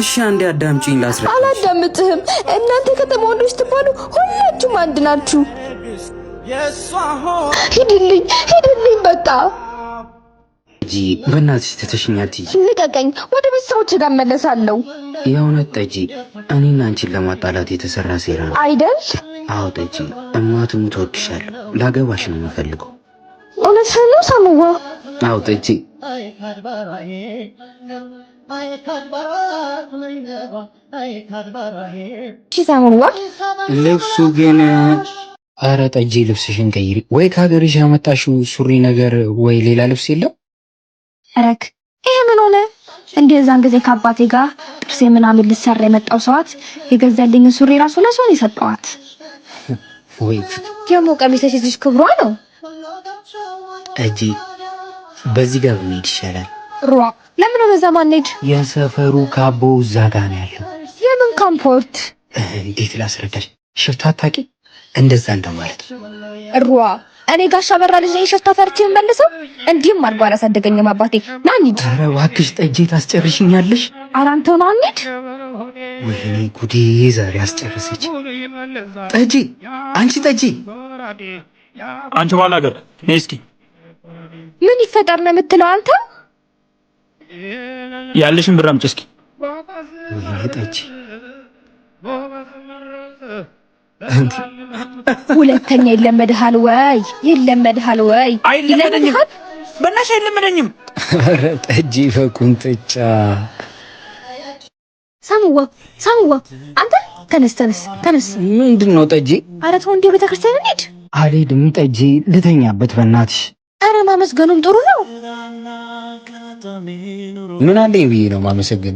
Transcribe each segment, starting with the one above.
እሺ አንዴ አዳምጪኝ ላስረዳሽ። አላዳምጥህም። እናንተ ከተማ ወንዶች ትባሉ ሁላችሁም አንድ ናችሁ። ሂድልኝ በቃ ጠጂ በእናትሽ ትተሽኝ አትሂጂ። ልቀቀኝ። ወደ ቤተሰቦቼ ጋር እመለሳለሁ። የእውነት ጠጂ እኔና አንቺን ለማጣላት የተሰራ ሴራ ነው አይደል? አዎ ጠጂ እማቱም ትወድሻለሁ። ላገባሽ ነው የምፈልገው። እውነትህን ነው ሳሙዋ? አዎ ጠጂ ሳሙዋ ልብሱ ግን ኧረ ጠጂ ልብስሽን ቀይሪ። ወይ ከሀገርሽ ያመጣሽው ሱሪ ነገር ወይ ሌላ ልብስ የለም? ረክ ይሄ ምን ሆነ? እንደዛን ጊዜ ከአባቴ ጋር ጥርሴ ምናምን ልሰራ የመጣው ሰዋት የገዛልኝ ሱሪ ራሱ ለሰው ነው የሰጠዋት። ወይ ደግሞ ቀሚስሽ እዚህ ክብሯ ነው። ጠጂ በዚህ ጋር ብንሄድ ይሻላል። ሯ ለምን ነው በዛ ማንሄድ? የሰፈሩ ካቦ እዛ ጋር ነው ያለው። የምን ካምፖርት? እንዴት ላስረዳሽ? ሽፍታ አታውቂ? እንደዛ እንደማለት ሯ እኔ ጋሻ በራ ልጅ ነኝ። ሽፍታ ፈርቼ መልሰው እንዲህም አድርጎ አላሳደገኝም አባቴ። ና እንሂድ። ኧረ እባክሽ ጠጂ ታስጨርሽኛለሽ። ኧረ አንተው ና እንሂድ። ወይኔ ጉዴ ዛሬ አስጨረሰች። ጠጂ አንቺ ጠጂ አንቺ ባላገር ነይ እስኪ። ምን ይፈጠር ነው የምትለው አንተ? ያለሽን ብር አምጪ እስኪ። ወይኔ ጠጂ ሁለተኛ ይለመድሃል ወይ? ይለመድሃል ወይ? አይለመደኝም፣ በእናትሽ አይለመደኝም። ኧረ ጠጂ በቁንጥጫ ሳሙዋ አንተ ተነስ። ምንድን ነው ጠጂ? ኧረ ተው እንደ ቤተክርስቲያን እንሂድ። አልሄድም ጠጂ ልተኛበት በእናትሽ። ኧረ ማመስገኑም ጥሩ ነው። ምን አለኝ ብዬ ነው ማመሰግን?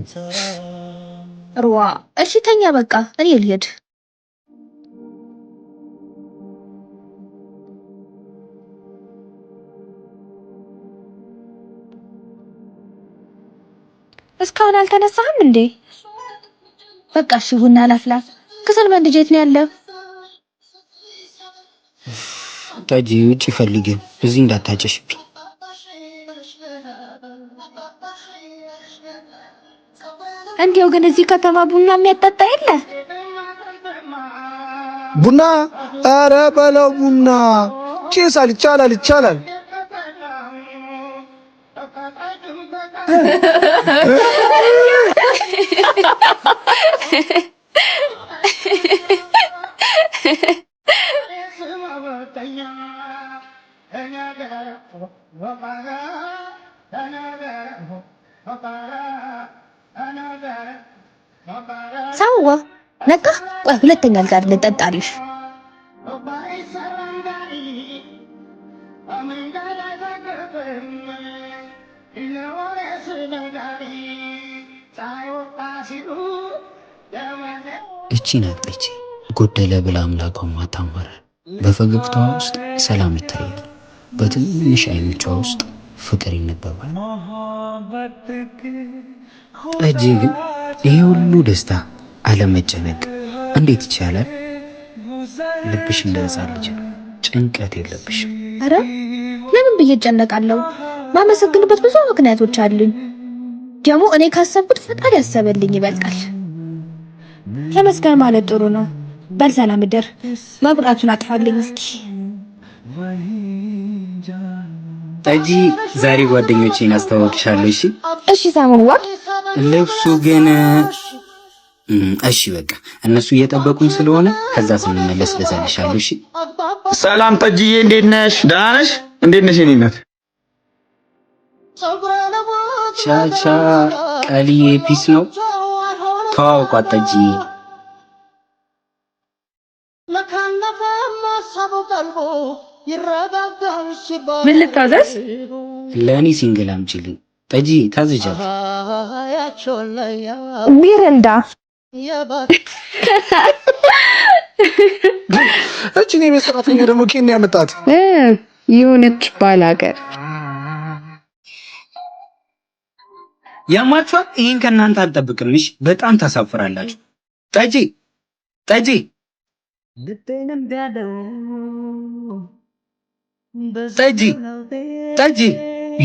ሩዋ እሺ ተኛ በቃ እኔ ልሄድ። እስካሁን አልተነሳህም እንዴ? በቃ እሺ ቡና ላፍላ። ከሰል መንድጄት ነው ያለው። ጠጂ ውጪ ፈልጊ፣ እዚህ እንዳታጨሽብኝ። እንዴው ግን እዚህ ከተማ ቡና የሚያጠጣ የለ? ቡና ኧረ በለው ቡና ጭሳል ይቻላል። ሳሙዋ ነቃ። ቆይ ሁለተኛ ጋር ልጠጣልሽ። እቺ ናት ጠጂ ጎደለ ብላ አምላኳን ማታማረ። በፈገግታዋ ውስጥ ሰላም ይታያል፣ በትንሽ አይኖቿ ውስጥ ፍቅር ይነበባል። ጠጂ ግን ይሄ ሁሉ ደስታ አለመጨነቅ እንዴት ይቻላል? ልብሽ እንደ ሕፃን ልጅ ነው፣ ጭንቀት የለብሽም። አረ ለምን ብዬ እጨነቃለሁ? ማመሰግንበት ብዙ ምክንያቶች አሉኝ። ደግሞ እኔ ካሰብኩት ፈጣሪ ያሰበልኝ ይበልጣል። ተመስገን ማለት ጥሩ ነው። በል ሰላም እደር። መብራቱን አጥፋልኝ እስኪ። ጠጂ ዛሬ ጓደኞቼን አስተዋውቅሻለሁ። እሺ ሳሙዋ። ልብሱ ግን እሺ በቃ እነሱ እየጠበቁኝ ስለሆነ ከዛ ስንመለስ ልዘልሻለሁ። እሺ ሰላም ጠጂዬ፣ እንዴት ነሽ? ደህና ነሽ? እንዴት ነሽ የኔ እናት? ቻቻ ቀልዬ ፒስ ነው። ተዋውቋት ጠጂ። ምን ልታዘዝ? ለእኔ ሲንግል አምጪልኝ። ጠጂ ታዝጃለሽ? ሚሪንዳ። እቺ ነው የቤት ሰራተኛ ደግሞ ኬን ያመጣት የሆነች ባላገር ያማችኋል። ይሄን ከእናንተ አልጠብቅም። እሺ በጣም ታሳፍራላችሁ። ጠጂ ጠጂ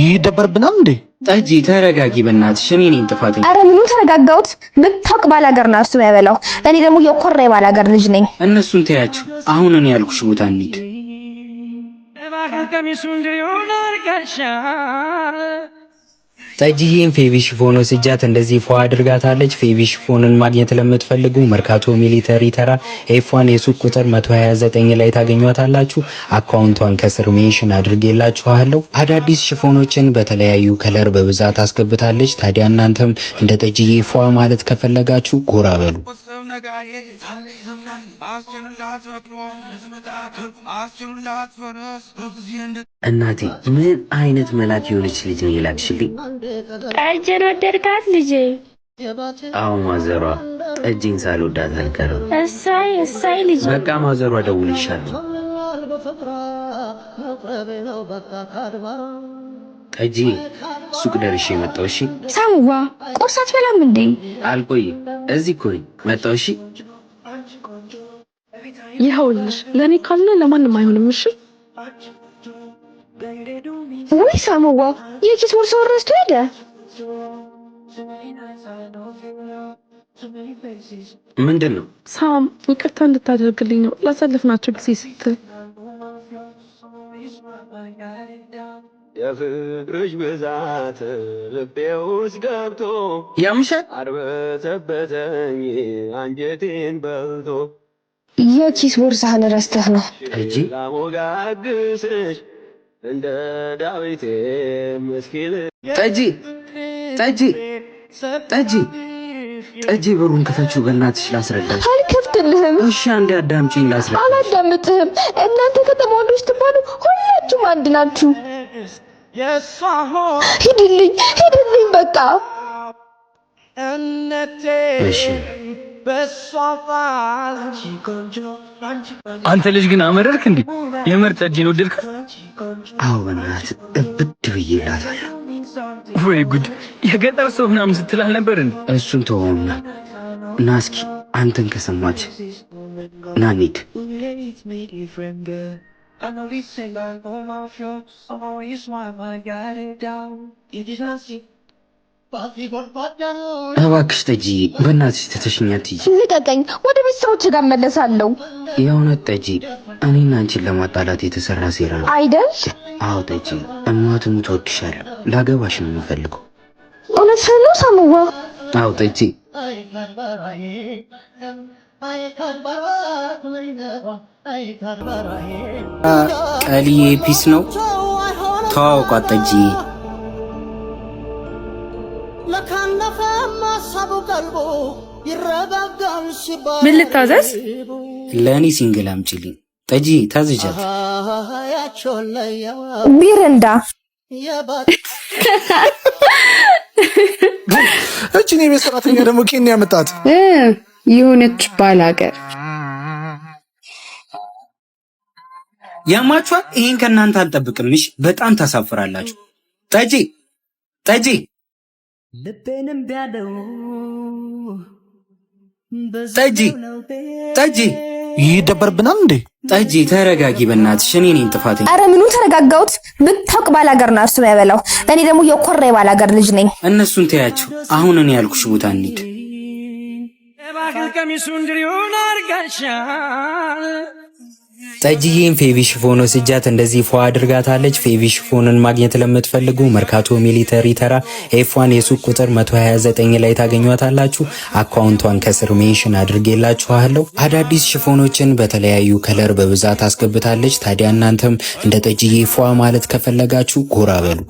ይደበርብናል እንዴ? ጠጂ ተረጋጊ በእናትሽ፣ እኔ ነኝ ጥፋተኛ። አረ ምኑን ተረጋጋሁት? ብታውቅ ባላገር ነው እሱ የሚያበላው። እኔ ደግሞ የኮራ ባላገር ልጅ ነኝ። እነሱን ተያቸው። አሁን እኔ ያልኩሽ ቦታ እንሂድ። ጠጂዬን ፌቪ ሽፎን ወስጃት እንደዚህ ፏ አድርጋታለች። ፌቪ ሽፎንን ማግኘት ለምትፈልጉ መርካቶ ሚሊተሪ ተራ ኤፍ1 የሱቅ ቁጥር 129 ላይ ታገኟታላችሁ። አካውንቷን ከስር ሜንሽን አድርጌላችኋለሁ። አዳዲስ ሽፎኖችን በተለያዩ ከለር በብዛት አስገብታለች። ታዲያ እናንተም እንደ ጠጂዬ ፏ ማለት ከፈለጋችሁ ጎራ በሉ። እናቴ ምን አይነት መላክ የሆነች ልጅ ነው የላክሽልኝ? ጠጅን ወደድካት ልጄ? አዎ ማዘሯ፣ ጠጅን ሳልወዳት አልቀርም። እሳይ እሳይ ልጄ። በቃ ማዘሯ ደውልሻለሁ። ጠጂ ሱቅ ደርሼ መጣሁ። እሺ ሳሙዋ፣ ቁርስ አትበላም እንዴ? አልቆይም፣ እዚህ እኮ ነኝ። መጣሁ። እሺ ይኸውልሽ፣ ለእኔ ካልነ ለማንም አይሆንም። እሺ ወይ ሳሙዋ፣ የኪስ ቦርሳውን ረስቶ ሄደ። ምንድን ነው? ሳም፣ ይቅርታ እንድታደርግልኝ ነው ላሳለፍናቸው ጊዜ ስትል። የፍቅርሽ ብዛት ልቤ ውስጥ ገብቶ ያምሻል። አርበተበተኝ አንጀቴን በልቶ የኪስ ቦርሳህን ረስተህ ነው ጠጂ። ላሞጋግስሽ እንደ ዳዊቴ ምስኪን ጠጂ ጠጂ ጠጂ ጠጂ፣ በሩን ክፈችው በእናትሽ ላስረዳሽ። አልከፍትልህም። እሺ አንዴ አዳምጪኝ ላስረዳሽ። አላዳምጥህም። እናንተ ከተማ ወንዶች ትባሉ ሁላችሁም አንድ ናችሁ። ሂድልኝ ሂድልኝ በቃ። እሺ አንተ ልጅ ግን አመረርክ እንዴ? የምር ጠጂን ወደድክ? አዎ በእናትህ እብድ ብዬላታለሁ። ወይ ጉድ! የገጠር ሰው ምናምን ስትል አልነበር እንዴ? እሱን ተወውና ና እስኪ አንተን ከሰማች ና እንሂድ። እባክሽ ጠጂ፣ በእናትሽ ትተሽኝ አትሂጂ። ልቀቀኝ፣ ወደ ቤተሰቦች ጋር እመለሳለሁ። የእውነት ጠጂ፣ እኔና አንቺን ለማጣላት የተሰራ ሴራ ነው አይደል? አዎ ጠጂ፣ እማትሙት እወድሻለሁ። ላገባሽ ነው የምፈልገው። እውነትህን ነው ሳሙዋ? አዎ ጠጂ። ቀልዬ ፒስ ነው። ተዋውቋት ጠጂ። ምን ልታዘዝ? ለእኔ ሲንግል አምጪልኝ። ጠጂ ታዝዣት። ቢረንዳ እቺ ነው የቤት ሰራተኛ ደግሞ ኬን ያመጣት የሆነች ባላገር። ያማችኋል። ይሄን ከእናንተ አልጠብቅምሽ። በጣም ታሳፍራላችሁ። ጠጂ ጠጂ ጠጂ ጠጂ ይደበርብናል እንዴ? ጠጂ ተረጋጊ በእናትሽ፣ እኔ ነኝ ጥፋተኛ። አረ ምኑን ተረጋጋሁት? ብታውቅ ባላገር ነው እሱ የሚያበላው። እኔ ደግሞ የኮራ ባላገር ልጅ ነኝ። እነሱን ተያቸው። አሁን እኔ ያልኩሽ ቦታ እንሂድ። ጠጂዬን ፌቪ ሽፎን ወስጃት እንደዚህ ፏ አድርጋታለች። ፌቪ ሽፎንን ማግኘት ለምትፈልጉ መርካቶ ሚሊተሪ ተራ ኤፍ1 የሱቅ ቁጥር 129 ላይ ታገኟታላችሁ። አካውንቷን ከስር ሜንሽን አድርጌላችኋለሁ። አዳዲስ ሽፎኖችን በተለያዩ ከለር በብዛት አስገብታለች። ታዲያ እናንተም እንደ ጠጂዬ ፏ ማለት ከፈለጋችሁ ጎራ በሉ።